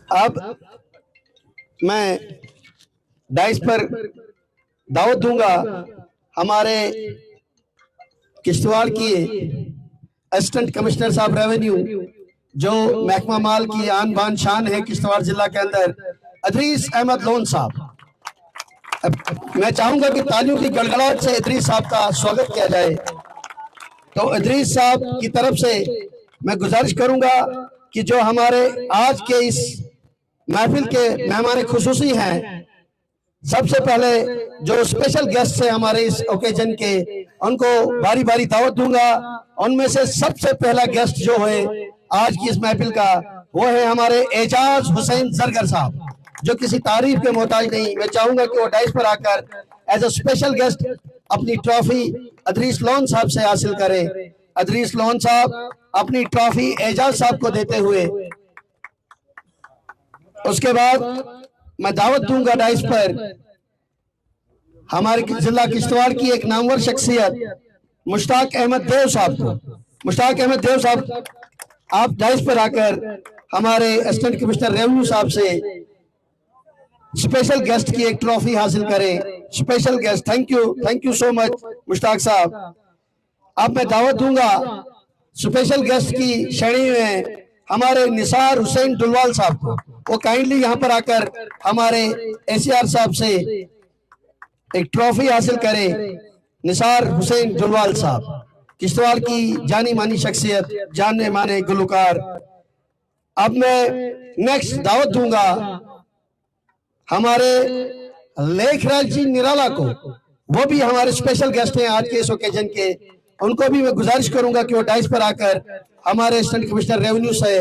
अब मैं डाइस पर दावत दूंगा हमारे किश्तवाड़ की असिस्टेंट कमिश्नर साहब रेवेन्यू, जो महकमा माल की आन बान शान है किश्तवाड़ जिला के अंदर, इदरीस अहमद लोन साहब। मैं चाहूंगा कि तालियों की गड़गड़ाहट से इदरीस साहब का स्वागत किया जाए। तो इदरीस साहब की तरफ से मैं गुजारिश करूंगा कि जो हमारे आज के इस महफिल के मेहमान खुसूसी हैं, सबसे पहले जो स्पेशल गेस्ट है हमारे इस ओकेजन के, उनको बारी बारी दावत दूंगा। उनमें से सबसे पहला गेस्ट जो है आज की इस महफिल का, वो है हमारे एजाज हुसैन जरगर साहब, जो किसी तारीफ के मोहताज नहीं। मैं चाहूंगा कि वो डाइस पर आकर एज अ स्पेशल गेस्ट अपनी ट्रॉफी इदरीस लोन साहब से हासिल करें। इदरीस लोन साहब अपनी ट्रॉफी एजाज साहब को देते हुए, उसके बाद मैं दावत दूंगा डाइस पर हमारे जिला किश्तवाड़ की एक नामवर शख्सियत मुश्ताक अहमद देव साहब को। मुश्ताक अहमद देव साहब, आप डाइस पर आकर हमारे असिस्टेंट कमिश्नर रेवेन्यू साहब से स्पेशल गेस्ट की एक ट्रॉफी हासिल करें। Special guest, thank you so much Mushtaq साहब। अब मैं दावत दूंगा स्पेशल गेस्ट की श्रेणी में हमारे निसार हुसैन डुलवाल साहब को। वो काइंडली यहाँ पर आकर हमारे एसीआर साहब से एक ट्रॉफी हासिल करें। निसार हुसैन डुलवाल साहब, किश्तवाड़ की जानी मानी शख्सियत, जानने माने गुलकार। अब मैं नेक्स्ट दावत दूंगा हमारे लेखराज जी निराला को। वो भी हमारे स्पेशल गेस्ट हैं आज के इस ओकेजन के। उनको भी मैं गुजारिश करूंगा कि वो डाइस पर आकर हमारे असिस्टेंट कमिश्नर रेवेन्यू से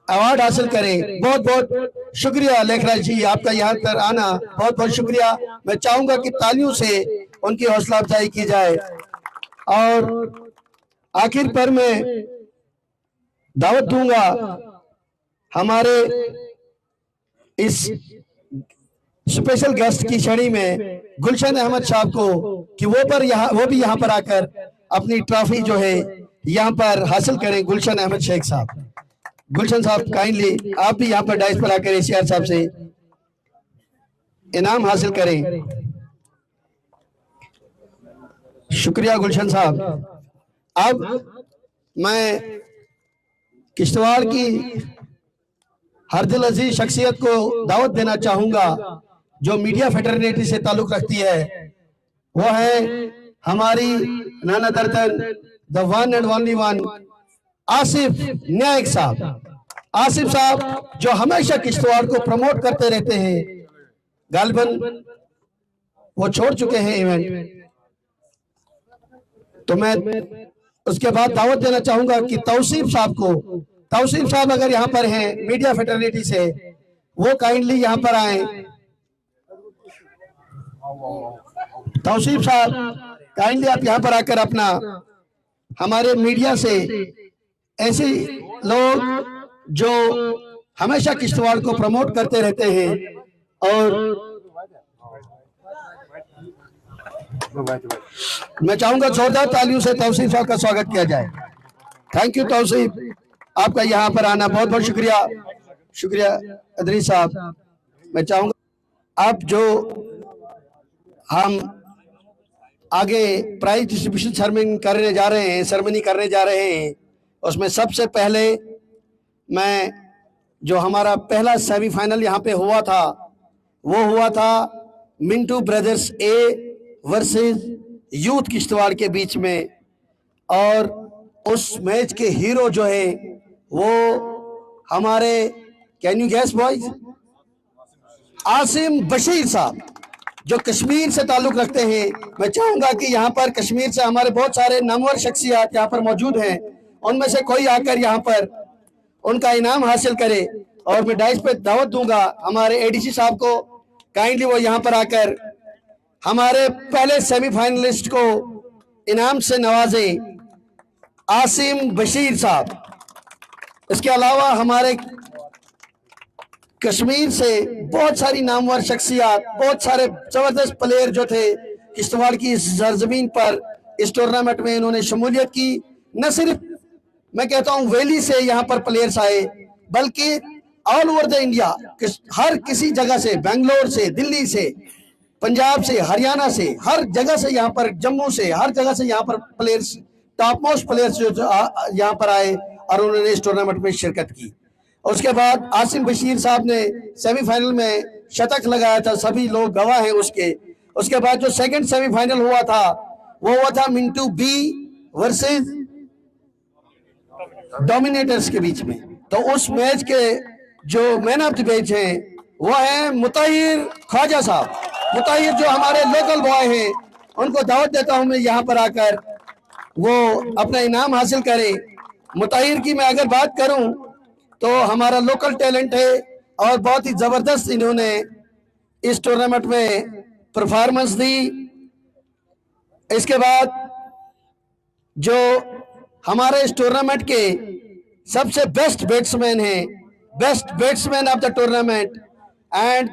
अवार्ड हासिल करें। बहुत बहुत शुक्रिया लेखराज जी, आपका यहाँ पर आना बहुत बहुत शुक्रिया। मैं चाहूंगा कि तालियों से उनकी हौसला अफजाई की जाए। और आखिर पर मैं दावत दूंगा हमारे इस स्पेशल गेस्ट की श्रेणी में गुलशन अहमद साहब को कि वो भी यहाँ पर आकर अपनी ट्रॉफी जो है यहाँ पर हासिल करें। गुलशन अहमद शेख साहब, गुलशन साहब काइंडली आप भी यहाँ पर डाइस पर आकर एसीआर साहब से इनाम हासिल करें। शुक्रिया गुलशन साहब। अब मैं किश्तवाड़ की हर दिल अजीज शख्सियत को दावत देना चाहूंगा जो मीडिया फेटर्निटी से ताल्लुक रखती है। वो है हमारी नाना दर्तन, the one and only one, Asif Naik साहब। आसिफ साहब जो हमेशा किश्तवाड़ को प्रमोट करते रहते हैं, गालिबन वो छोड़ चुके हैं इवेंट। तो मैं उसके बाद दावत देना चाहूंगा कि तौसीफ साहब को। तौसीफ साहब अगर यहाँ पर हैं मीडिया फेटर्निटी से, वो काइंडली यहाँ पर आए। तौसीफ साहब काइंडली आप यहाँ पर आकर अपना हमारे मीडिया से, ऐसे लोग जो हमेशा किश्तवाड़ को प्रमोट करते रहते हैं, और मैं चाहूंगा जोरदार तालियों से तौसीफ साहब का स्वागत किया जाए। थैंक यू तौसीफ, आपका यहाँ पर आना बहुत बहुत शुक्रिया। शुक्रिया इदरीस साहब। मैं चाहूंगा अब जो हम आगे प्राइज डिस्ट्रीब्यूशन सेरेमनी करने जा रहे हैं, उसमें सबसे पहले मैं जो हमारा पहला सेमीफाइनल यहाँ पे हुआ था, वो हुआ था Mintu brothers A versus youth Kishtwar के बीच में। और उस मैच के हीरो जो है वो हमारे, can you guess boys, Asim Bashir साहब, जो कश्मीर से ताल्लुक रखते हैं। मैं चाहूंगा कि यहाँ पर कश्मीर से हमारे बहुत सारे नामवर शख्सियत यहाँ पर मौजूद हैं, उनमें से कोई आकर यहाँ पर उनका इनाम हासिल करे। और मैं डाइस पे दावत दूंगा हमारे एडीसी साहब को, काइंडली वो यहाँ पर आकर हमारे पहले सेमीफाइनलिस्ट को इनाम से नवाजे, आसिम बशीर साहब। इसके अलावा हमारे कश्मीर से बहुत सारी नामवर शख्सियत, बहुत सारे जबरदस्त प्लेयर जो थे किश्तवाड़ की इस सरजमीन पर इस टूर्नामेंट में इन्होंने शमूलियत की। न सिर्फ मैं कहता हूं वैली से यहाँ पर प्लेयर्स आए, बल्कि ऑल ओवर द इंडिया, हर किसी जगह से, बेंगलोर से, दिल्ली से, पंजाब से, हरियाणा से, हर जगह से यहाँ पर, जम्मू से, हर जगह से यहाँ पर प्लेयर्स, टॉप मोस्ट प्लेयर्स जो यहाँ पर आए और उन्होंने इस टूर्नामेंट में शिरकत की। उसके बाद आसिम बशीर साहब ने सेमीफाइनल में शतक लगाया था, सभी लोग गवाह हैं उसके। उसके बाद जो सेकंड सेमीफाइनल हुआ था वो हुआ था मिंटू बी वर्सेस डोमिनेटर्स के बीच में। तो उस मैच के जो मैन ऑफ द मैच हैं वो हैं मुताहिर ख्वाजा साहब। मुताहिर जो हमारे लोकल बॉय हैं, उनको दावत देता हूं मैं यहाँ पर आकर वो अपना इनाम हासिल करें। मुताहिर की मैं अगर बात करूं तो हमारा लोकल टैलेंट है और बहुत ही जबरदस्त इन्होंने इस टूर्नामेंट में परफॉर्मेंस दी। इसके बाद जो हमारे इस टूर्नामेंट के सबसे बेस्ट बैट्समैन हैं, best batsman of the tournament, and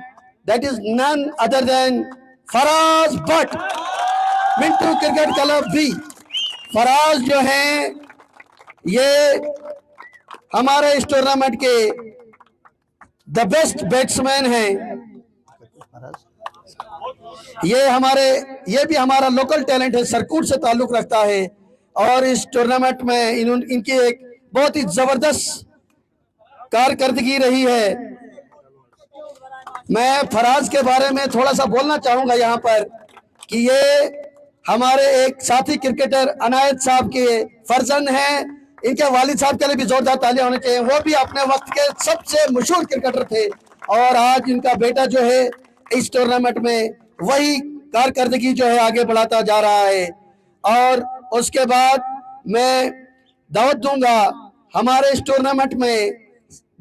that is none other than Faraz Bhat, Mintu cricket club भी। फराज जो हैं ये हमारे इस टूर्नामेंट के द बेस्ट बैट्समैन हैं। ये भी हमारा लोकल टैलेंट है, सरकूट से ताल्लुक रखता है और इस टूर्नामेंट में इनकी एक बहुत ही जबरदस्त कारकर्दगी रही है। मैं फराज के बारे में थोड़ा सा बोलना चाहूंगा यहाँ पर कि ये हमारे एक साथी क्रिकेटर अनायत साहब के फर्जंद हैं। इनके वालिद साहब के लिए भी जोरदार तालियां होनी चाहिए। वो भी अपने वक्त के सबसे मशहूर क्रिकेटर थे और आज इनका बेटा जो है इस टूर्नामेंट में वही कारकर्दगी जो है आगे बढ़ाता जा रहा है। और उसके बाद मैं दावत दूंगा हमारे इस टूर्नामेंट में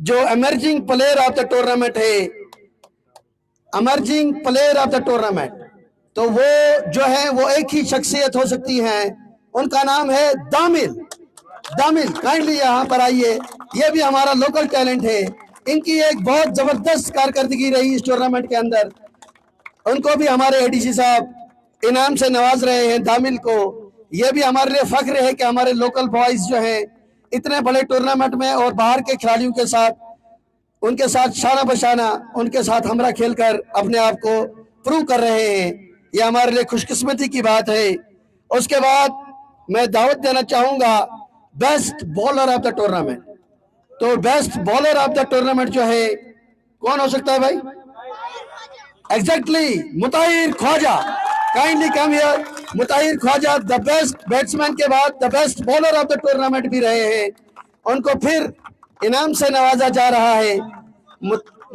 जो emerging player of the tournament है, emerging player of the tournament, तो वो जो है वो एक ही शख्सियत हो सकती है, उनका नाम है दामिल। दामिल काइंडली यहाँ पर आइए, ये भी हमारा लोकल टैलेंट है। इनकी एक बहुत जबरदस्त कारकर्दगी रही इस टूर्नामेंट के अंदर। उनको भी हमारे एडीसी साहब इनाम से नवाज रहे हैं दामिल को। ये भी हमारे लिए फख्र है कि हमारे लोकल बॉयज जो हैं इतने बड़े टूर्नामेंट में और बाहर के खिलाड़ियों के साथ, उनके साथ शाना बशाना, उनके साथ हमरा खेलकर अपने आप को प्रूव कर रहे हैं। ये हमारे लिए खुशकिस्मती की बात है। उसके बाद मैं दावत देना चाहूंगा best bowler of the tournament. तो best bowler of the tournament जो है कौन हो सकता है भाई? Exactly Mutahir Khwaja. Kindly come here. Mutahir Khwaja the best batsman के बाद the best bowler of the tournament भी रहे हैं। उनको फिर इनाम से नवाजा जा रहा है।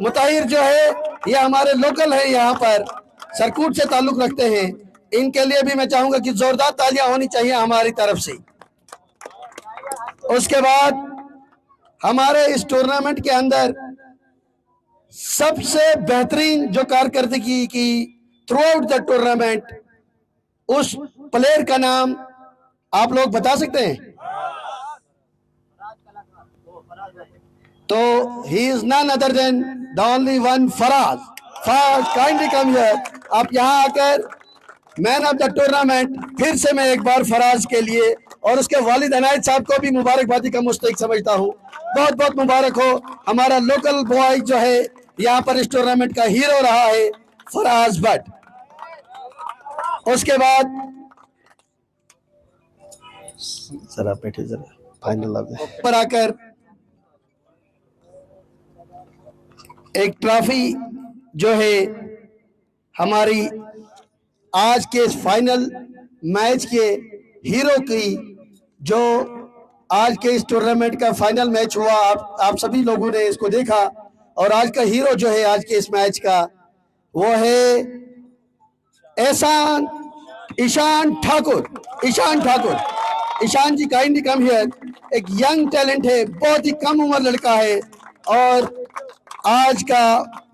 मुताहिर जो है ये हमारे लोकल है, यहाँ पर सरकूट से ताल्लुक रखते हैं। इनके लिए भी मैं चाहूंगा कि जोरदार तालियां होनी चाहिए हमारी तरफ से। उसके बाद हमारे इस टूर्नामेंट के अंदर सबसे बेहतरीन जो कारकर्दगी की थ्रू आउट द टूर्नामेंट, उस प्लेयर का नाम आप लोग बता सकते हैं? तो he is none other than the only one Faraz. Kindly come here. आप यहाँ आकर मैन ऑफ द टूर्नामेंट फिर से मैं एक बार फराज के लिए और उसके वालिद अनायत साहब को भी मुबारकबादी का मुस्तहिक समझता हूँ। बहुत बहुत मुबारक हो। हमारा लोकल बॉय जो है यहाँ पर इस टूर्नामेंट का हीरो रहा है, फराज भट्ट। उसके बाद जरा बैठे, जरा फाइनल पर आकर एक ट्रॉफी जो है हमारी आज के इस फाइनल मैच के हीरो की, जो आज के इस टूर्नामेंट का फाइनल मैच हुआ, आप सभी लोगों ने इसको देखा। और आज का हीरो जो है आज के इस मैच का वो है ईशान ठाकुर। ईशान ठाकुर, ईशान जी काइंडली कम हियर। एक यंग टैलेंट है, बहुत ही कम उम्र लड़का है और आज का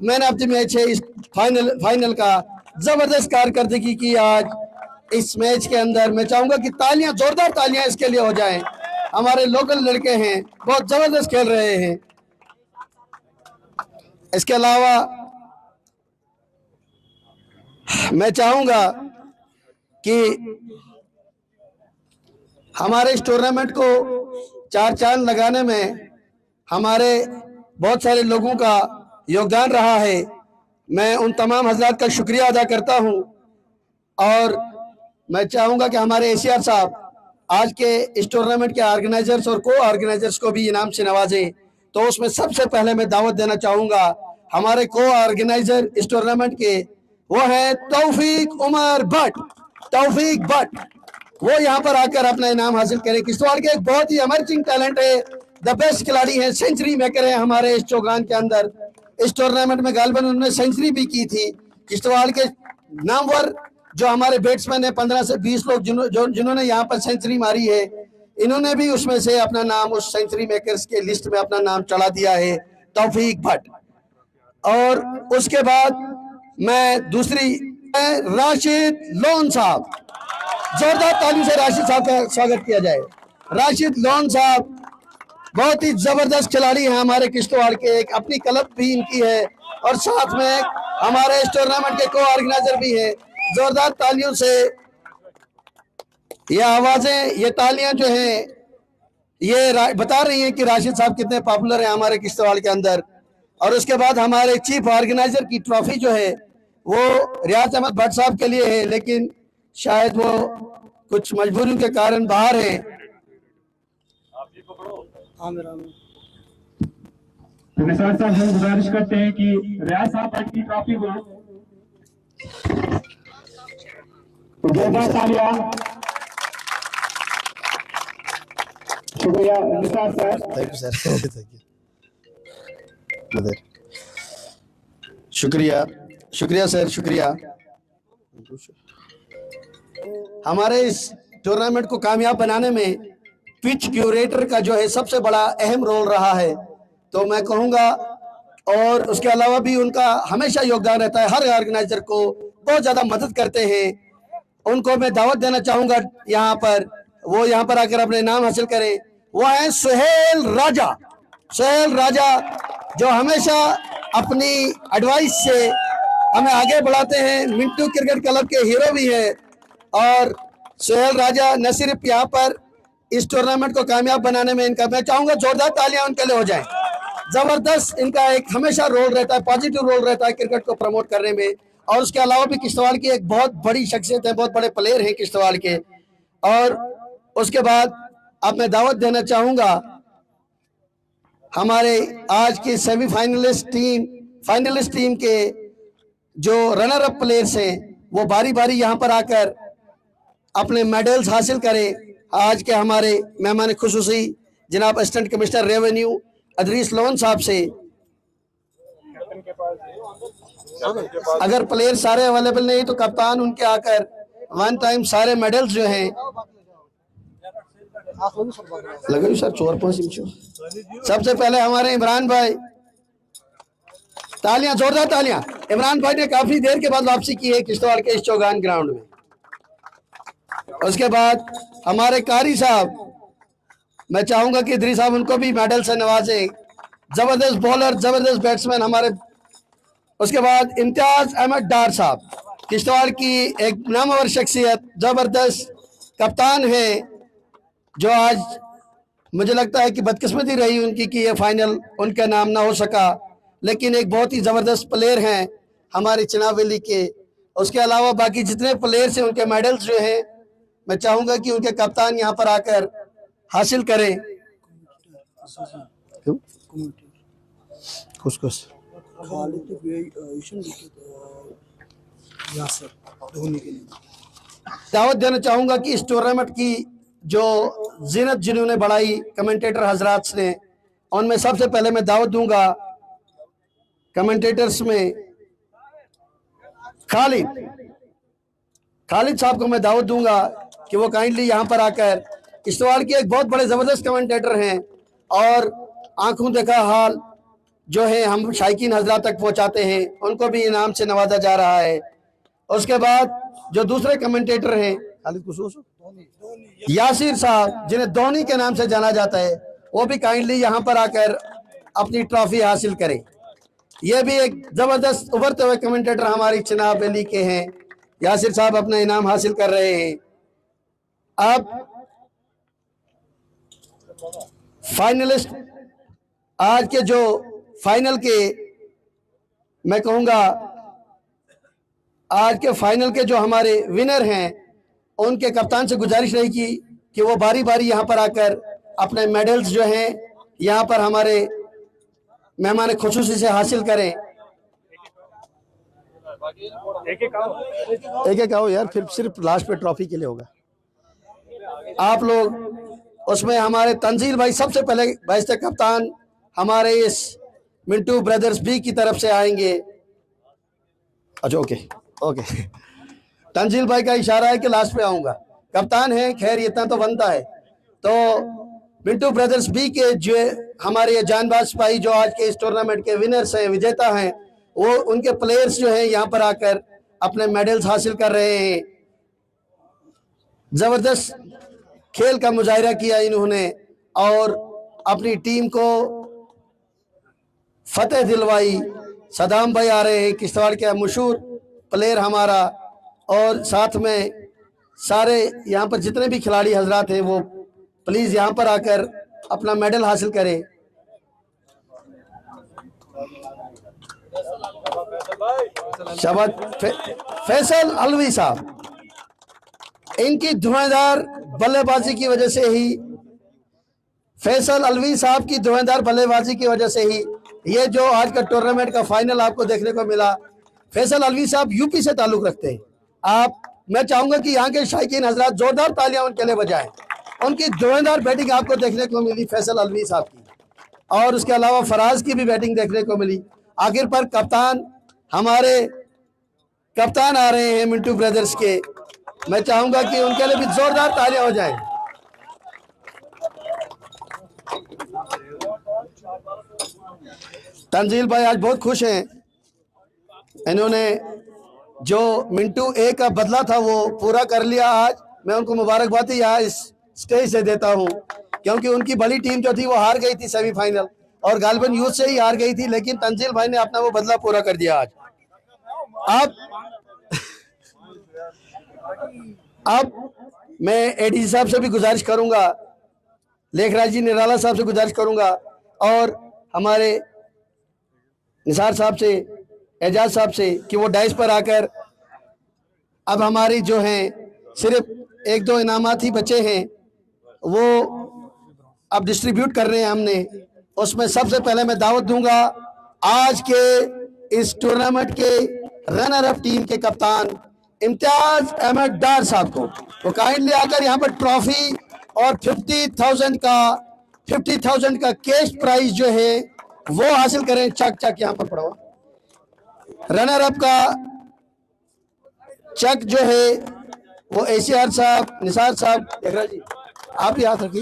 मैन ऑफ द मैच है इस फाइनल का। जबरदस्त कारकर्दगी की आज इस मैच के अंदर। मैं चाहूंगा कि तालियां, जोरदार तालियां इसके लिए हो जाएं। हमारे लोकल लड़के हैं, बहुत जबरदस्त खेल रहे हैं। इसके अलावा मैं चाहूंगा कि हमारे इस टूर्नामेंट को चार चांद लगाने में हमारे बहुत सारे लोगों का योगदान रहा है। मैं उन तमाम हजरात का शुक्रिया अदा करता हूं और मैं चाहूंगा कि हमारे एसीआर साहब आज के इस टूर्नामेंट के ऑर्गेनाइजर्स और को ऑर्गेनाइजर्स को भी इनाम से नवाजें। तो उसमें सबसे पहले मैं दावत देना चाहूंगा हमारे को ऑर्गेनाइजर इस टूर्नामेंट के, वो है तौफीक उमर भट्ट। तौफीक भट्ट वो यहाँ पर आकर अपना इनाम हासिल करें। किश्तवाड़ के एक बहुत ही अमर्जिंग टैलेंट है, द बेस्ट खिलाड़ी है, सेंचुरी मेकर है हमारे इस चौगान के अंदर। इस टूर्नामेंट में गालिबन उन्होंने सेंचुरी भी की थी। किश्तवाड़ के नामवर जो हमारे बैट्समैन है 15 से 20 लोग जिन्होंने यहाँ पर सेंचुरी मारी है, इन्होंने भी उसमें से अपना नाम उस सेंचुरी मेकर्स के लिस्ट में अपना नाम चढ़ा दिया है, तौफीक भट्ट। और उसके बाद मैं दूसरी राशिद लोन साहब, जोरदार तालियों से राशिद साहब का स्वागत किया जाए। राशिद लोन साहब बहुत ही जबरदस्त खिलाड़ी हैं हमारे किश्तवाड़ के, एक अपनी क्लब भी इनकी है और साथ में हमारे इस टूर्नामेंट के को ऑर्गेनाइजर भी हैं। जोरदार तालियों से ये आवाजें, ये तालियां जो हैं ये बता रही हैं कि राशिद साहब कितने पॉपुलर हैं हमारे किश्तवाड़ के अंदर। और उसके बाद हमारे चीफ ऑर्गेनाइजर की ट्रॉफी जो है वो रियाज अहमद भट्ट साहब के लिए है, लेकिन शायद वो कुछ मजबूरियों के कारण बाहर हैं। तो निसार साहब हम गुजारिश करते हैं कि रियाज साहब भट्ट की ट्रॉफी को जोरदार तालियां। शुक्रिया Nisar sir. Thank you sir, thank you, शुक्रिया शुक्रिया सर, शुक्रिया। हमारे इस टूर्नामेंट को कामयाब बनाने में पिच क्यूरेटर का जो है सबसे बड़ा अहम रोल रहा है, तो मैं कहूँगा। और उसके अलावा भी उनका हमेशा योगदान रहता है, हर ऑर्गेनाइजर को बहुत ज़्यादा मदद करते हैं। उनको मैं दावत देना चाहूँगा यहाँ पर, वो यहाँ पर आकर अपने नाम हासिल करें। वो हैं सुहेल राजा। सुहेल राजा जो हमेशा अपनी एडवाइस से हमें आगे बढ़ाते हैं, मिंटू क्रिकेट क्लब के हीरो भी हैं। और सुहेल राजा न सिर्फ यहाँ पर इस टूर्नामेंट को कामयाब बनाने में इनका, मैं चाहूंगा जोरदार तालियां उनके लिए हो जाएं। जबरदस्त इनका एक हमेशा रोल रहता है, पॉजिटिव रोल रहता है क्रिकेट को प्रमोट करने में। और उसके अलावा भी किश्तवाड़ की एक बहुत बड़ी शख्सियत है, बहुत बड़े प्लेयर हैं किश्तवाड़ के। और उसके बाद अब मैं दावत देना चाहूंगा हमारे आज की सेमीफाइनलिस्ट टीम के जो रनर अप प्लेयर्स हैं, वो बारी बारी यहाँ पर आकर अपने मेडल्स हासिल करें। आज के हमारे मेहमान खुसूसी जनाब assistant commissioner revenue Adris loan साहब से, अगर प्लेयर सारे अवेलेबल नहीं तो कप्तान उनके आकर वन टाइम सारे मेडल्स जो हैं लगे सर 4-5 इंच। सबसे पहले हमारे इमरान भाई, तालियां, जोरदार तालियां। इमरान भाई ने काफी देर के बाद वापसी की है किश्तवाड़ के इस चौगान ग्राउंड में। उसके बाद हमारे कारी साहब, मैं चाहूंगा कि इदरी साहब उनको भी मेडल से नवाजें। जबरदस्त बॉलर, जबरदस्त बैट्समैन हमारे। उसके बाद इम्तियाज अहमद डार साहब, किश्तवाड़ की एक नामवर शख्सियत, जबरदस्त कप्तान है, जो आज मुझे लगता है कि बदकिस्मती रही उनकी कि ये फाइनल उनका नाम ना हो सका, लेकिन एक बहुत ही ज़बरदस्त प्लेयर हैं हमारे चिनाब वैली के। उसके अलावा बाकी जितने प्लेयर्स हैं उनके मेडल्स जो हैं मैं चाहूँगा कि उनके कप्तान यहाँ पर आकर हासिल करें। दावत देना चाहूँगा कि इस टूर्नामेंट की जो जीनत जिन्होंने बढ़ाई कमेंटेटर हजरात ने, उनमें सबसे पहले मैं दावत दूंगा कमेंटेटर्स में खालिद साहब को मैं दावत दूंगा कि वो काइंडली यहाँ पर आकर, किश्तवाड़ के एक बहुत बड़े ज़बरदस्त कमेंटेटर हैं और आंखों देखा हाल जो है हम शायकीन हजरात तक पहुँचाते हैं, उनको भी इनाम से नवाजा जा रहा है। उसके बाद जो दूसरे कमेंटेटर हैं यासिर साहब, जिन्हें धोनी के नाम से जाना जाता है, वो भी काइंडली यहाँ पर आकर अपनी ट्रॉफी हासिल करें। ये भी एक जबरदस्त उभरते हुए कमेंटेटर हमारी चिनाब वैली के हैं। यासिर साहब अपना इनाम हासिल कर रहे हैं। अब फाइनलिस्ट, आज के जो फाइनल के, मैं कहूँगा आज के फाइनल के जो हमारे विनर हैं उनके कप्तान से गुजारिश रहेगी कि वो बारी बारी यहाँ पर आकर अपने मेडल्स जो हैं यहाँ पर हमारे मेहमान खुसूसी से हासिल करें। एक एक आओ यार, फिर सिर्फ लास्ट पे ट्रॉफी के लिए होगा। आप लोग उसमें हमारे तंजील भाई सबसे पहले वाइस कप्तान हमारे इस मिंटू ब्रदर्स बी की तरफ से आएंगे। अच्छा ओके ओके, तंजील भाई का इशारा है कि लास्ट पे आऊंगा, कप्तान है, खैर इतना तो बनता है। तो मिंटू ब्रदर्स बी के जो हमारे ये जानबाज सिपाही जो आज के इस टूर्नामेंट के विनर्स हैं, विजेता हैं, वो उनके प्लेयर्स जो हैं यहाँ पर आकर अपने मेडल्स हासिल कर रहे हैं। जबरदस्त खेल का मुजाहिरा किया इन्होंने और अपनी टीम को फतेह दिलवाई। सदाम भाई आ रहे हैं, किश्तवाड़ के मशहूर प्लेयर हमारा, और साथ में सारे यहाँ पर जितने भी खिलाड़ी हजरात हैं वो प्लीज यहाँ पर आकर अपना मेडल हासिल करें। शाबाश फैसल अलवी साहब, इनकी धुआंधार बल्लेबाजी की वजह से ही, फैसल अलवी साहब की धुआंधार बल्लेबाजी की वजह से ही ये जो आज का टूर्नामेंट का फाइनल आपको देखने को मिला। फैसल अलवी साहब यूपी से ताल्लुक रखते हैं। आप, मैं चाहूंगा कि यहाँ के शायकीन हजरात जोरदार तालियां उनके लिए बजाएं। उनकी धुआंधार बैटिंग आपको देखने को मिली फैसल अलवी साहब की, और उसके अलावा फराज की भी बैटिंग देखने को मिली। आखिर पर कप्तान, हमारे कप्तान आ रहे हैं मिंटू ब्रदर्स के, मैं चाहूंगा कि उनके लिए भी जोरदार तालियां हो जाएं। तंजील भाई आज बहुत खुश हैं, इन्होंने जो मिंटू ए का बदला था वो पूरा कर लिया। आज मैं उनको मुबारकबाद यहाँ इस स्टेज से देता हूँ, क्योंकि उनकी बड़ी टीम जो थी वो हार गई थी सेमीफाइनल, और गालिबन यूथ से ही हार गई थी, लेकिन तंजील भाई ने अपना वो बदला पूरा कर दिया आज। अब मैं एडीसी साहब से भी गुजारिश करूंगा, लेखराज जी निराला साहब से गुजारिश करूंगा, और हमारे निसार साहब से, एजाज साहब से, कि वो डाइस पर आकर अब हमारी जो हैं सिर्फ एक दो इनामात ही बचे हैं वो अब डिस्ट्रीब्यूट कर रहे हैं हमने। उसमें सबसे पहले मैं दावत दूंगा आज के इस टूर्नामेंट के रनर अप टीम के कप्तान इम्तियाज अहमद डार साहब को। वो काइंडली आकर यहाँ पर ट्रॉफी और 50,000 का कैश प्राइज जो है वो हासिल करें। चक यहाँ पर पड़ा हुआ रनर अप का चक जो है वो एसीआर साहब, निसार साहब, जी आप ही हाथ रखिए।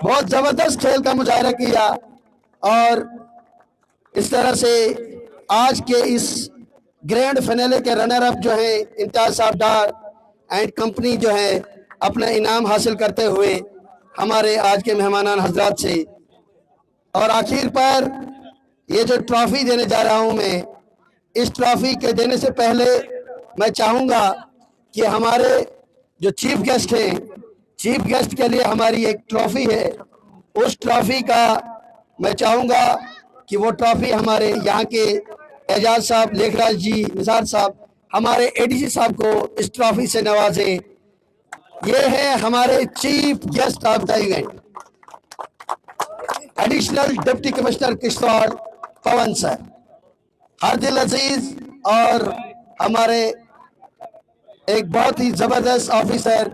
बहुत जबरदस्त खेल का मुजाहिरा किया, और इस तरह से आज के इस ग्रैंड फाइनल के रनर अप जो है इम्तियाज साहब डार एंड कंपनी जो है अपना इनाम हासिल करते हुए हमारे आज के मेहमानान हजरात से। और आखिर पर ये जो ट्रॉफी देने जा रहा हूं मैं, इस ट्रॉफी के देने से पहले मैं चाहूंगा कि हमारे जो चीफ गेस्ट हैं, चीफ गेस्ट के लिए हमारी एक ट्रॉफी है, उस ट्रॉफी का मैं चाहूंगा कि वो ट्रॉफी हमारे यहाँ के एजाज साहब, लेखराज जी, निसार साहब, हमारे एडीसी साहब को इस ट्रॉफी से नवाजें। ये है हमारे chief guest of the event, additional deputy commissioner Kishtwar Pawan sir, हार्दिल अजीज, और हमारे एक बहुत ही जबरदस्त ऑफिसर,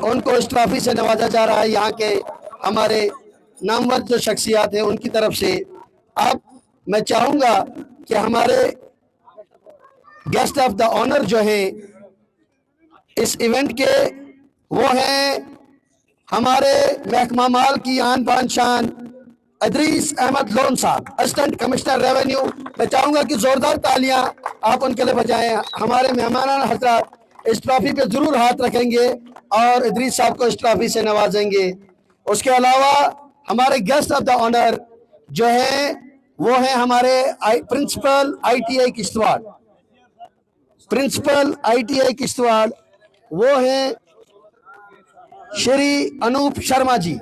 उनको इस ट्रॉफी से नवाजा जा रहा है यहाँ के हमारे नामवर जो शख्सियात हैं उनकी तरफ से। अब मैं चाहूंगा कि हमारे गेस्ट ऑफ द ऑनर जो हैं इस इवेंट के, वो हैं हमारे महकमा माल की आन बान शान अदरीस अहमद लोन साहब, असिस्टेंट कमिश्नर रेवेन्यू। मैं चाहूंगा कि जोरदार तालियां आप उनके लिए बजाएं। हमारे मेहमान हजरात इस ट्रॉफी पे जरूर हाथ रखेंगे और इदरीस साहब को इस ट्रॉफी से नवाजेंगे। उसके अलावा हमारे गेस्ट ऑफ द ऑनर जो है वो है हमारे principal ITI Kishtwar, principal ITI Kishtwar वो हैं श्री अनूप शर्मा जी।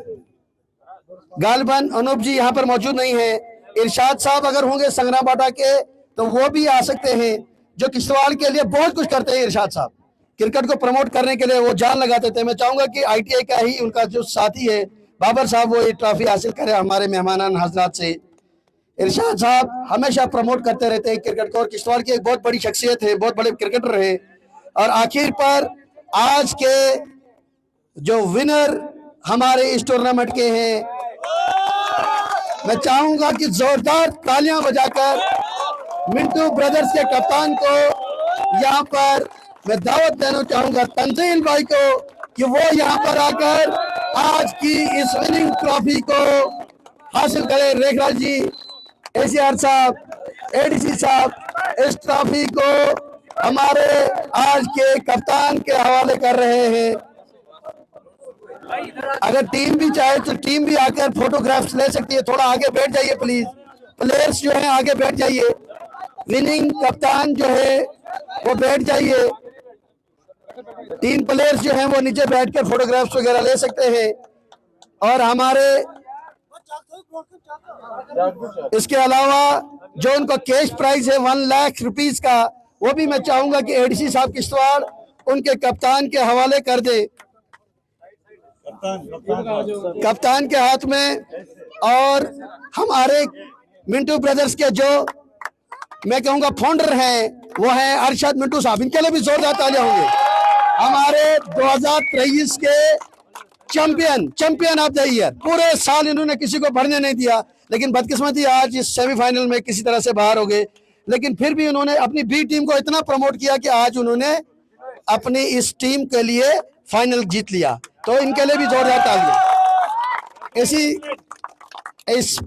गालिबन अनूप जी यहाँ पर मौजूद नहीं है। इरशाद साहब अगर होंगे संग्राम बाटा के तो वो भी आ सकते हैं, जो किश्तवाड़ के लिए बहुत कुछ करते हैं। इरशाद साहब क्रिकेट को प्रमोट करने के लिए वो जान लगाते थे। मैं चाहूंगा कि ITI का ही उनका जो साथी है बाबर साहब वो ये ट्रॉफी हासिल करे हमारे मेहमान हजरात से। इरशाद साहब हमेशा प्रमोट करते रहते हैं क्रिकेट को और किश्तवाड़ की एक बहुत बड़ी शख्सियत है, बहुत बड़े क्रिकेटर है। और आखिर पर आज के जो विनर हमारे इस टूर्नामेंट के हैं, मैं चाहूंगा कि जोरदार तालियां बजाकर मिंटू ब्रदर्स के कप्तान को यहाँ पर मैं दावत देना चाहूंगा, तंजील भाई को, कि वो यहाँ पर आकर आज की इस विनिंग ट्रॉफी को हासिल करें। रेखराज जी, ACR साहब, ADC साहब इस ट्रॉफी को हमारे आज के कप्तान के हवाले कर रहे हैं। अगर टीम भी चाहे तो टीम भी आकर फोटोग्राफ्स ले सकती है। थोड़ा आगे बैठ जाइए प्लीज, प्लेयर्स जो हैं आगे बैठ जाइए, विनिंग कप्तान जो है वो बैठ जाइए, टीम प्लेयर्स जो हैं वो नीचे बैठकर फोटोग्राफ्स वगैरह ले सकते हैं। और हमारे इसके अलावा जो उनको कैश प्राइज है 1 लाख रुपीस का, वो भी मैं चाहूंगा कि ADC साहब किश्तवाड़ उनके कप्तान के हवाले कर दे, कप्तान के हाथ में। और हमारे मिंटू ब्रदर्स के जो मैं कहूंगा फाउंडर हैं वो हैं अरशद मिंटू साहब, इनके लिए भी जोरदार तालियां होंगे। हमारे 2023 के चैंपियन ऑफ द ईयर, पूरे साल इन्होंने किसी को भरने नहीं दिया, लेकिन बदकिस्मती आज इस सेमीफाइनल में किसी तरह से बाहर हो गए। लेकिन फिर भी उन्होंने अपनी B टीम को इतना प्रमोट किया कि आज उन्होंने अपनी इस टीम के लिए फाइनल जीत लिया। तो इनके लिए भी जोरदार तालियां। इस